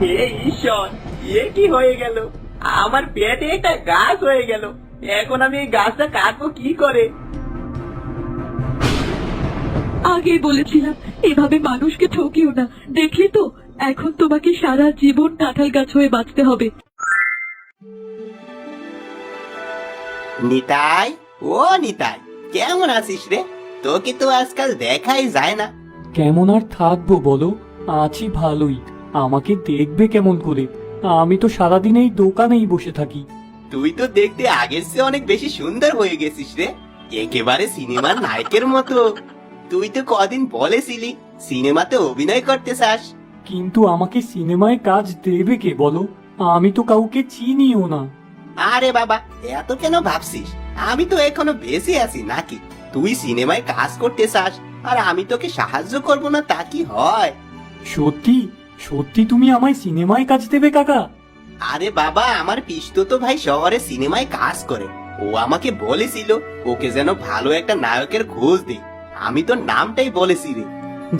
হে ঈশ্বর, এ কি হয়ে গেল? আমার পেটে একটা গাছ হয়ে গেল। এখন আমি এই গাছটা কাটবো কি করে? আগেই বলেছিলাম এভাবে মানুষকে ঠকিও না। দেখলি তো, এখন তোমাকে সারা জীবন কাঁঠাল গাছ হয়ে বাঁচতে হবে। নিতাই, ও নিতাই, কেমন আছিস রে? তোকে তো আজকাল দেখাই যায় না। কেমন আর থাকবো বলো, আছি ভালোই। আমাকে দেখবে কেমন করে? আমি তো সারাদিন এই দোকানেই বসে থাকি। তুই তো দেখতে আগের চেয়ে অনেক বেশি সুন্দর হয়ে গেছিস রে, একেবারে সিনেমার নায়কের মতো। তুই তো কদিন বলেছিলি সিনেমাতে অভিনয় করতে চাস। কিন্তু আমাকে সিনেমায় কাজ দেবে কে বলো? আমি তো কাউকে চিনিও না। আরে বাবা, এত কেন ভাবছিস? আমি তো এখনো বেঁচে আছি নাকি? তুই সিনেমায় কাজ করতে চাস আর আমি তোকে সাহায্য করব না, তা কি হয়? সত্যি সত্যি তুমি আমায় সিনেমায় কাজ দেবে কাকা? আরে বাবা, আমার পিসতো ভাই শহরে সিনেমায় কাজ করে। ও আমাকে বলেছিল ওকে যেন ভালো একটা নায়কের খোঁজ দে। আমি তো নামটাই বলেছি রে।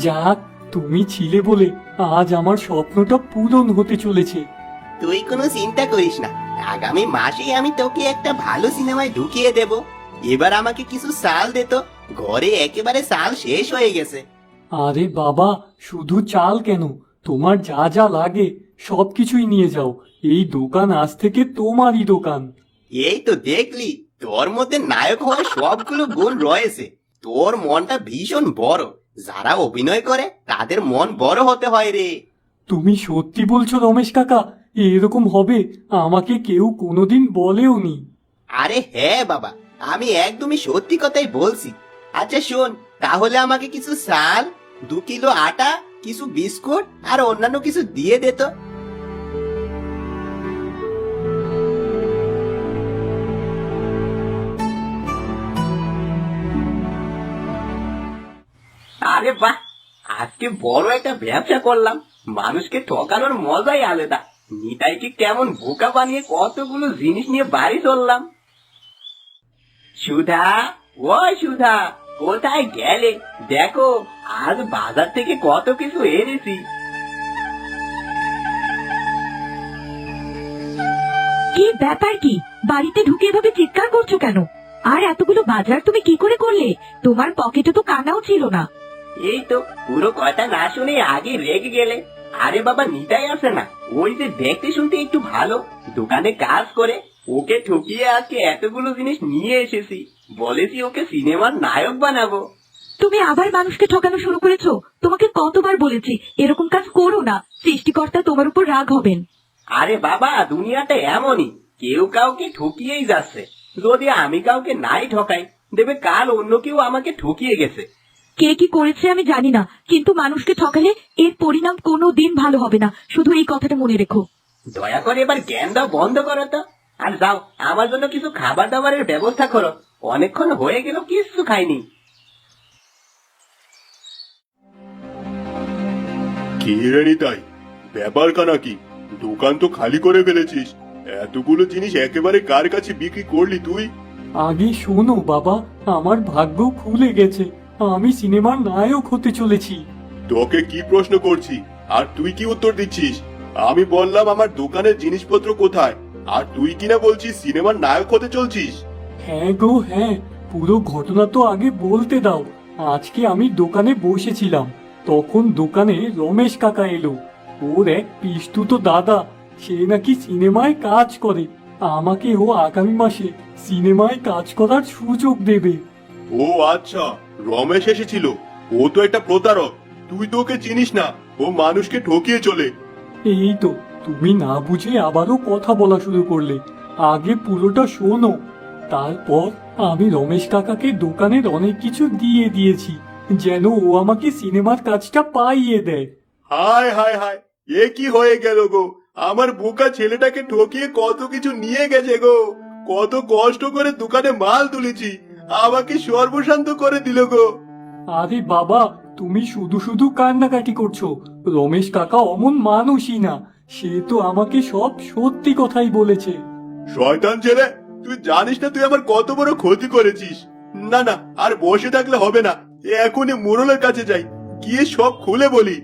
যাক, তুমি ছিলে বলে আজ আমার স্বপ্নটা পূরণ হতে চলেছে। তুই কোনো চিন্তা করিস না, আগামী মাসেই আমি তোকে একটা ভালো সিনেমায় ঢুকিয়ে দেব। এবার আমাকে কিছু চাল দে তো, ঘরে একেবারে চাল শেষ হয়ে গেছে। আরে বাবা, শুধু চাল কেন, তোমার যা যা লাগে সবকিছুই নিয়ে যাও। এই দোকান আজ থেকে তোমারই দোকান। এই তো দেখলি, তোর মধ্যে নায়ক হওয়ার সবগুলো গুণ রয়েছে। তোর মনটা ভীষণ বড়। যারা অভিনয় করে তাদের মন বড় হতে হয় রে। তুমি সত্যি বলছো রমেশ কাকা? এরকম হবে আমাকে কেউ কোনোদিন বলেওনি। আরে হ্যাঁ বাবা, আমি একদমই সত্যি কথাই বলছি। আচ্ছা শোন, তাহলে আমাকে কিছু চাল, 2 কিলো আটা, কিছু বিস্কুট আর অন্যান্য কিছু দিয়ে দে তো। আরে বাহ, আজকে বড় একটা ব্যবসা করলাম। মানুষকে ঠকানোর মজাই আলাদা। নিতাইকে কেমন বোকা বানিয়ে কতগুলো জিনিস নিয়ে বাড়ি চললাম। সুধা, ও সুধা, কোথায় গেলে? দেখো, আজ বাজার থেকে কত কিছু এনেছি। কি ব্যাপার? কি বাড়িতে ঢুকে এভাবে চিৎকার করছো কেন? আর এতগুলো বাজার তুমি কি করে করলে? তোমার পকেটে তো কানাও ছিল না। এই তো, পুরো কথা না শুনে আগে রেগে গেলে। আরে বাবা, নিতাই আছে না, ওই যে দেখতে শুনতে একটু ভালো, দোকানে কাজ করে। ওকে ঠকিয়ে আজকে এতগুলো জিনিস নিয়ে এসেছি। বলেছি ওকে সিনেমার নায়ক বানাবো। তুমি আবার মানুষকে ঠকানো শুরু করেছো। তোমাকে কতবার বলেছি এরকম কাজ করো না, সৃষ্টিকর্তা তোমার উপর রাগ হবেন। আরে বাবা, দুনিয়াটা এমনই, কেউ কাউকে ঠকিয়েই যাচ্ছে। যদি আমি কাউকে নাই ঠকাই, দেবে কাল অন্য কেউ আমাকে ঠকিয়ে গেছে। কে কি করেছে আমি জানি না, কিন্তু মানুষকে ঠকালে এর পরিণাম কোনো দিন ভালো হবে না, শুধু এই কথাটা মনে রেখো। দয়া করে এবার জ্ঞান দাও বন্ধ করো তো। আর যাও, আমার জন্য কিছু খাবার দাবারের ব্যবস্থা করো। অনেকক্ষণ হয়ে গেল কিছু খাইনি। কি রে নিতাই, ব্যাপার কানা কি? দোকান তো খালি করে ফেলেছিস। এতগুলো জিনিস একেবারে কার কাছে বিক্রি করলি তুই? আগে শোনো বাবা, আমার ভাগ্য খুলে গেছে। আমি সিনেমার নায়ক হতে চলেছি। তোকে কি প্রশ্ন করছি আর তুই কি উত্তর দিচ্ছিস? আমি বললাম আমার দোকানের জিনিসপত্র কোথায়, আর তুই কিনা বলছিস সিনেমার নায়ক হতে চলছিস। হ্যাঁ গো হ্যাঁ, পুরো ঘটনা তো আগে বলতে দাও। আজকে আমি দোকানে বসেছিলাম, তখন দোকানে রমেশ কাকা এলো। ওর এক পিস্তুত দাদা, সে নাকি সিনেমায় কাজ করে। আমাকে ও আগামী মাসে সিনেমায় কাজ করার সুযোগ দেবে। ও আচ্ছা, রমেশ এসেছিল। ও তো একটা প্রতারক। তুই তো ওকে চিনিস না, ও মানুষকে ঠকিয়ে চলে। এই তো, তুমি না বুঝে আবারও কথা বলা শুরু করলে। আগে পুরোটা শোনো। তারপর আমি রমেশ কাকাকে দোকানের অনেক কিছু দিয়ে দিয়েছি, যেন ও আমাকে সিনেমার কাজটা পাইয়ে দেয়। হায় হায় হায়, এ কি হয়ে গেল গো? আমার বোকা ছেলেটাকে ঠকিয়ে কত কিছু নিয়ে গেছে গো। কত কষ্ট করে দোকানে মাল তুলেছি, আমাকে সর্বশান্ত করে দিল গো। আরে বাবা, তুমি শুধু শুধু কান্নাকাটি করছো। রমেশ কাকা অমন মানুষই না, সে তো আমাকে সব সত্যি কথাই বলেছে। শয়তান ছেলে, তুই জানিস না তুই আমার কত বড় ক্ষতি করেছিস। না না, আর বসে থাকলে হবে না, এখনই মোড়লের কাছে যাই, গিয়ে সব খুলে বলি।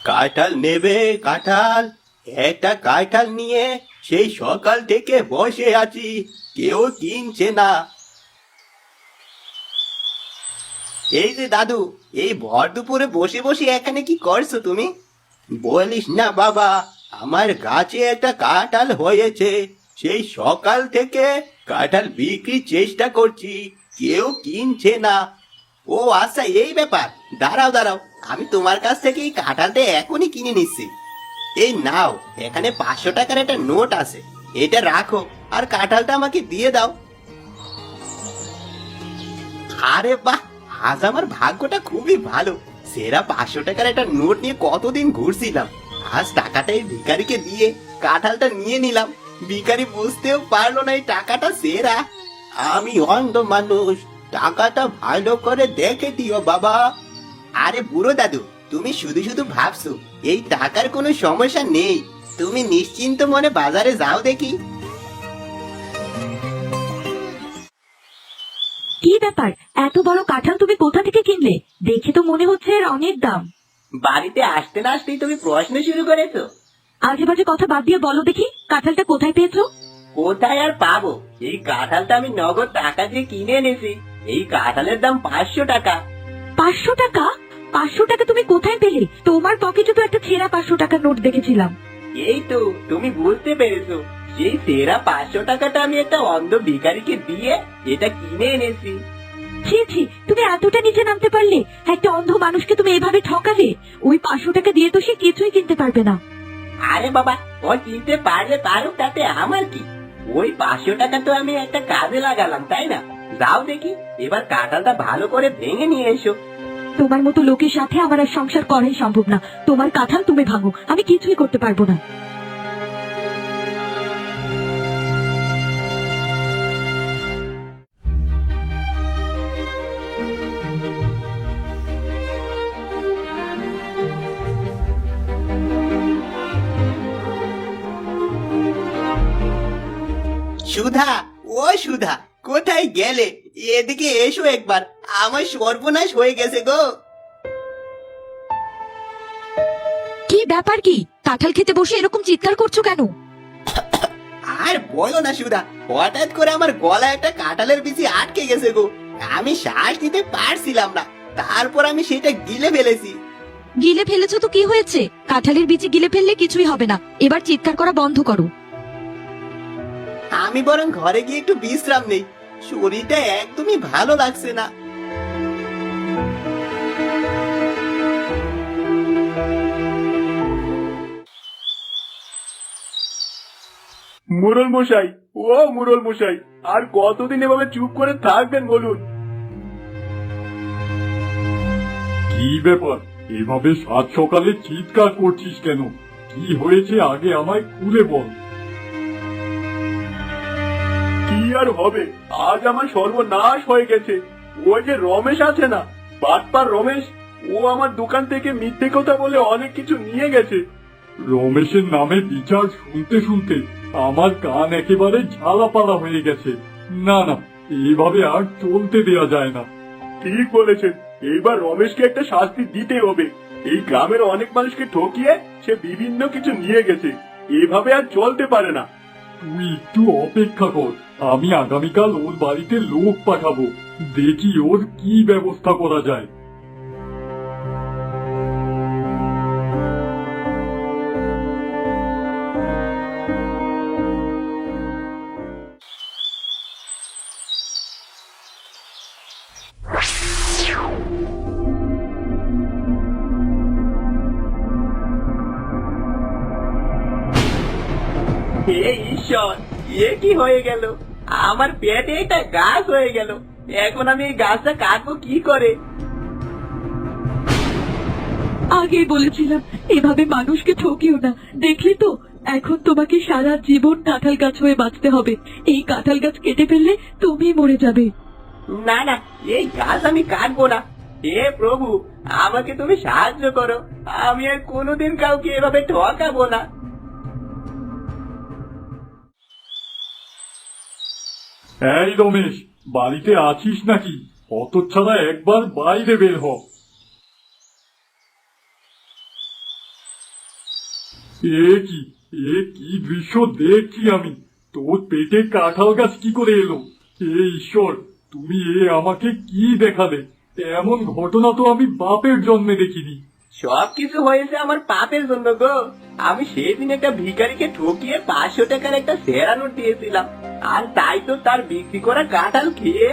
কাঁঠাল নেবে কাঁঠাল? একটা কাঁঠাল নিয়ে সেই সকাল থেকে বসে আছি, কেউ কিনছে না। এই যে দাদু, এই ভর দুপুরে বসে বসে এখানে কি করছো তুমি? বলিস না বাবা, আমার গাছে একটা কাঁঠাল হয়েছে, সেই সকাল থেকে কাঁঠাল বিক্রির চেষ্টা করছি, কেউ কিনছে না। ও আচ্ছা, এই ব্যাপার। দাঁড়াও দাঁড়াও, আমি তোমার কাছ থেকে এই কাঁঠালটা এখনই কিনে নিচ্ছি। এই নাও, এখানে 500 টাকার একটা নোট আছে, এটা রাখো আর কাঁঠালটা আমাকে দিয়ে দাও। আরে বাহ, আজ আমার ভাগ্যটা খুবই ভালো। সেরা 500 টাকার একটা নোট নিয়ে কতদিন ঘুরছিলাম, আজ টাকাটা এই ভিখারিকে দিয়ে কাঁঠালটা নিয়ে নিলাম। ভিখারি বুঝতেও পারলো না এই টাকাটা সেরা। আমি অন্ধ মানুষ, টাকাটা ভালো করে দেখে দিও বাবা। আরে বুড়ো দাদু, তুমি শুধু শুধু ভাবছো, এই টাকার কোনো সমস্যা নেই। তুমি নিশ্চিন্ত মনে বাজারে যাও দেখি। কি ব্যাপার, এত বড় কাঁঠাল তুমি কোথা থেকে কিনলে? দেখে তো মনে হচ্ছে এর অনেক দাম। বাড়িতে আসতে না আসতেই তুমি প্রশ্ন শুরু করেছো। আজে বাজে কথা বাদ দিয়ে বলো দেখি, কাঁঠালটা কোথায় পেয়েছো? কোথায় আর পাবো, এই কাঁঠালটা আমি নগদ টাকা দিয়ে কিনে এনেছি। এই কাঁঠালের দাম 500 টাকা। 500 টাকা? 500 টাকা তুমি কোথায় পেলে? তোমার পকেটে তো একটা ছেঁড়া 500 টাকার নোট দেখেছিলাম। এই তো তুমি বুঝতে পেরেছো, সেই সেরা 500 টাকাটা আমি একটা অন্ধ ভিখারিকে দিয়ে এটা কিনে এনেছি। ছি ছি, তুমি এতটা নিচে নামতে পারলে? একটা অন্ধ মানুষকে তুমি এভাবে ঠকালে? ওই 500 টাকা দিয়ে তো সে কিছুই কিনতে পারবে না। আরে বাবা, ও কিনতে পারলে পারুক, তাতে আমার কি? ওই 500 টাকা তো আমি একটা কাজে লাগালাম, তাই না? যাও দেখি, এবার কাঁঠালটা ভালো করে ভেঙে নিয়ে এসো। তোমার মতো লোকের সাথে আমার আর সংসার করাই সম্ভব না। তোমার কাঁঠাল তুমি ভাঙো, আমি কিছুই করতে পারবো না। সুধা, ও সুধা, কোথায় গেলে? এদিকে এসো একবার, আমার সর্বনাশ হয়ে গেছে গো। কি ব্যাপার, কি কাঁঠাল খেতে বসে এরকম চিৎকার করছো কেন? আর বলো না সুধা, হঠাৎ করে আমার গলায় একটা কাঁঠালের বিচি আটকে গেছে গো। আমি শ্বাস নিতে পারছিলাম না, তারপর আমি সেটা গিলে ফেলেছি। গিলে ফেলেছো তো কি হয়েছে? কাঁঠালের বিচি গিলে ফেললে কিছুই হবে না। এবার চিৎকার করা বন্ধ করো। আমি বরং ঘরে গিয়ে একটু বিশ্রাম নেই, শরীরটা একদমই ভালো লাগছে না। মুরল মশাই, ও মুরল মশাই, আর কতদিন এভাবে চুপ করে থাকবেন বলুন? কি ব্যাপার, এভাবে সাত সকালে চিৎকার করছিস কেন? কি হয়েছে আগে আমায় খুলে বল। কি আর হবে, আজ আমার সর্বনাশ হয়ে গেছে। ওই যে রমেশ আছে না, বাটপার রমেশ, ও আমার দোকান থেকে মিথ্যে কথা বলে অনেক কিছু নিয়ে গেছে। রমেশের নামে বিচার শুনতে শুনতে আমার কান একেবারে ঝালাপালা হয়ে গেছে। না না, এইভাবে আর চলতে দেয়া যায় না। ঠিক বলেছেন, এইবার রমেশকে একটা শাস্তি দিতে হবে। এই গ্রামের অনেক মানুষকে ঠকিয়ে সে বিভিন্ন কিছু নিয়ে গেছে, এভাবে আর চলতে পারে না। তুই একটু অপেক্ষা কর, আমি আগামীকাল ওর বাড়িতে লোক পাঠাবো, দেখি ওর কি ব্যবস্থা করা যায়। হে ঈশ্বর, এ কি হয়ে গেল? আমার পেটে একটা গাছ হয়ে গেল। এখন আমি এই গাছটা কাটবো কি করে? আগেই বলেছিলাম এভাবে মানুষকে ঠকিও না। দেখলি তো, এখন তোমাকে সারা জীবন কাঁঠাল গাছ হয়ে বাঁচতে হবে। এই কাঁঠাল গাছ কেটে ফেললে তুমি মরে যাবে। না না, এই গাছ আমি কাটবো না। হে প্রভু, আমাকে তুমি সাহায্য করো, আমি আর কোনোদিন কাউকে এভাবে ঠকাবো না। এই রমেশ, বাড়িতে আছিস নাকি? হতচ্ছাড়া, একবার বাইরে বের হ। এ কি দৃশ্য দেখছি আমি! তোর পেটে কাঁঠাল গাছ কি করে এলো? ঈশ্বর, তুমি আমাকে কি দেখালে? এমন ঘটনা তো আমি বাপের জন্মে দেখিনি। সবকিছু হয়েছে আমার পাপের জন্য গো। আমি সেদিন একটা ভিখারিকে ঠকিয়ে 500 টাকার একটা সেরা নোট দিয়েছিলাম, আর তাই তো তার বিক্রি করা কাঁঠাল খেয়ে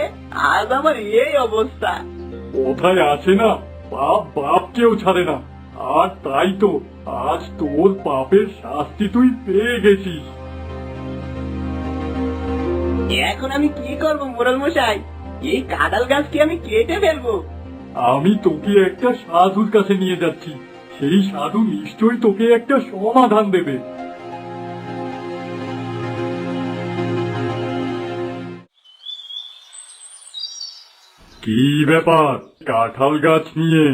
আজ আমার এই অবস্থা। কোথায় আছে না, বাপ বাপকেও ছাড়ে না। আর তাই তো আজ তোর পাপের শাস্তি তুই পেয়ে গেছিস। এখন আমি কি করবো মোড়ল মশাই? এই কাঁঠাল গাছ কি আমি কেটে ফেলবো? আমি তোকে একটা সাধুর কাছে নিয়ে যাচ্ছি, সেই সাধু নিশ্চয়ই তোকে একটা সমাধান দেবে। কি ব্যাপার কাঁঠাল গাছ নিয়ে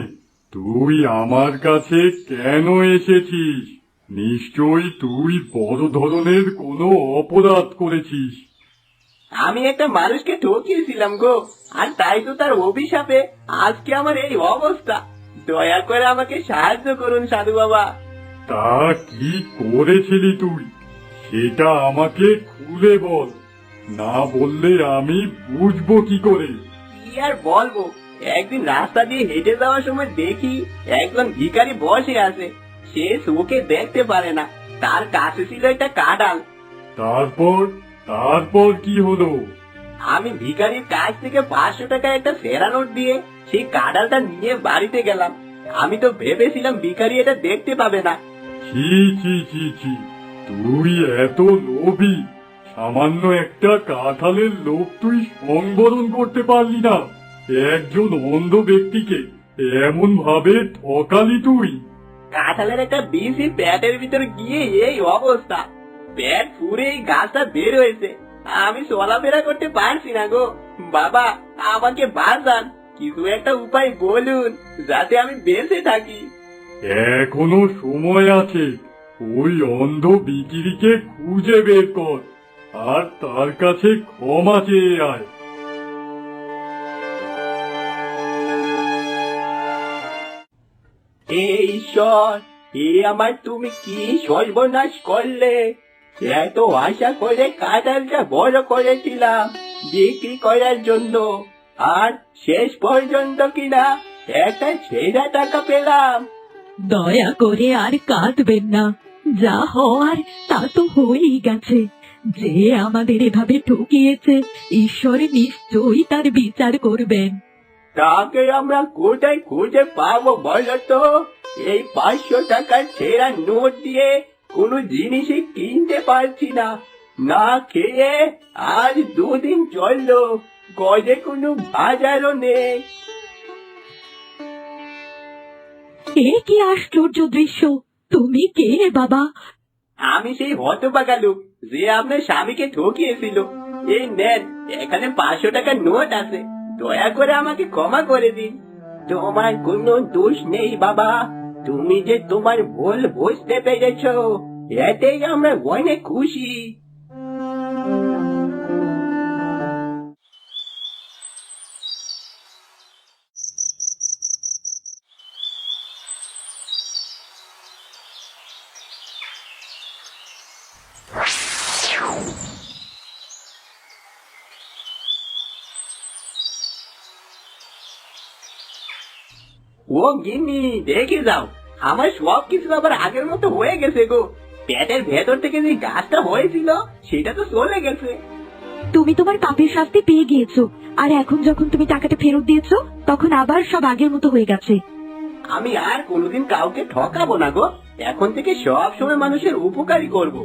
তুই আমার কাছে কেন এসেছিস? নিশ্চয়ই তুই বড় ধরনের কোনো অপরাধ করেছিস। আমি একটা মানুষকে ঠকিয়েছিলাম গো, আর তাই তো তার অভিশাপে আজকে আমার এই অবস্থা। দয়া করে আমাকে সাহায্য করুন সাধু বাবা। তা কি করেছিলি তুই? সেটা আমাকে খুলে বল, না বললে আমি বুঝবো কি করে? কি আর বলবো, একদিন রাস্তা দিয়ে হেঁটে যাওয়ার সময় দেখি একজন ভিখারি বসে আছে। সে চোখে দেখতে পারে না, তার কাছে ছিল একটা কাঁঠাল। তারপর কি হলো? আমি ভিখারির কাছ থেকে 500 টাকার একটা সেরা নোট দিয়ে সেই কাঁঠালটা নিয়ে বাড়িতে গেলাম। আমি তো ভেবেছিলাম ভিখারি এটা দেখতে পাবে না। ছি ছি ছি ছি, তুই এত লোভী! সামান্য একটা কাঁঠালের লোভ তুই সংবরণ করতে পারলি না? একজন অন্ধ ব্যক্তিকে এমন ভাবে ঠকালি তুই? কাঁঠালের একটা বিসি প্যাটের ভিতরে গিয়ে এই অবস্থা। পেট ফুরে এই গাছটা বের হয়েছে। আমি চলাফেরা করতে পারছি না গো। বাবা, আমাকে বাঁচান, কিছু একটা উপায় বলুন যাতে আমি বেঁচে থাকি। এখনো সময় আছে, ওই অন্ধ বিকিরিকে খুঁজে বের কর আর তার কাছে ক্ষমা চেয়ে আয়। এই ঈশ্বর, আমার তুমি কি সর্বনাশ করলে? এত আশা করে কাঁঠালটা বড় করেছিলাম বিক্রি করার জন্য, আর শেষ পর্যন্ত কিনা একটা ছেঁড়া টাকা পেলাম। দয়া করে আর কাঁদবেন না, যা হওয়ার তা তো হয়েই গেছে। যে আমাদের এভাবে ঠকিয়েছে, ঈশ্বর নিশ্চয়ই তার বিচার করবেন। তাকে আমরা কোথায় খুঁজে পাবো বলো তো? এই 500 টাকার ছেঁড়া নোট দিয়ে কোনো জিনিসই কিনতে পারছি না। না খেয়ে আজ 2 দিন চললো, গজে কোনো বাজারও নেই। এ কি আশ্চর্য দৃশ্য! তুমি কে বাবা? আমি সেই হতভাগা লোক যে আপনার স্বামীকে ঠকিয়েছিল। এই নেন, এখানে 500 টাকার নোট আছে, দয়া করে আমাকে ক্ষমা করে দিন। তোমার কোনো দোষ নেই বাবা, তুমি যে তোমার ভুল বুঝতে পেরেছো, এতেই আমরা অনেক খুশি। ও গিন্নি, দেখে যাও, আমার সব কিছু আবার আগের মতো হয়ে গেছে গো। পেটের ভেতর থেকে যে গাছটা হয়েছিল সেটা তো চলে গেছে। তুমি তোমার পাপের শাস্তি পেয়ে গিয়েছো, আর এখন যখন তুমি টাকাটা ফেরত দিয়েছো তখন আবার সব আগের মতো হয়ে গেছে। আমি আর কোনোদিন কাউকে ঠকাবো না গো। এখন থেকে সব সময় মানুষের উপকারই করব।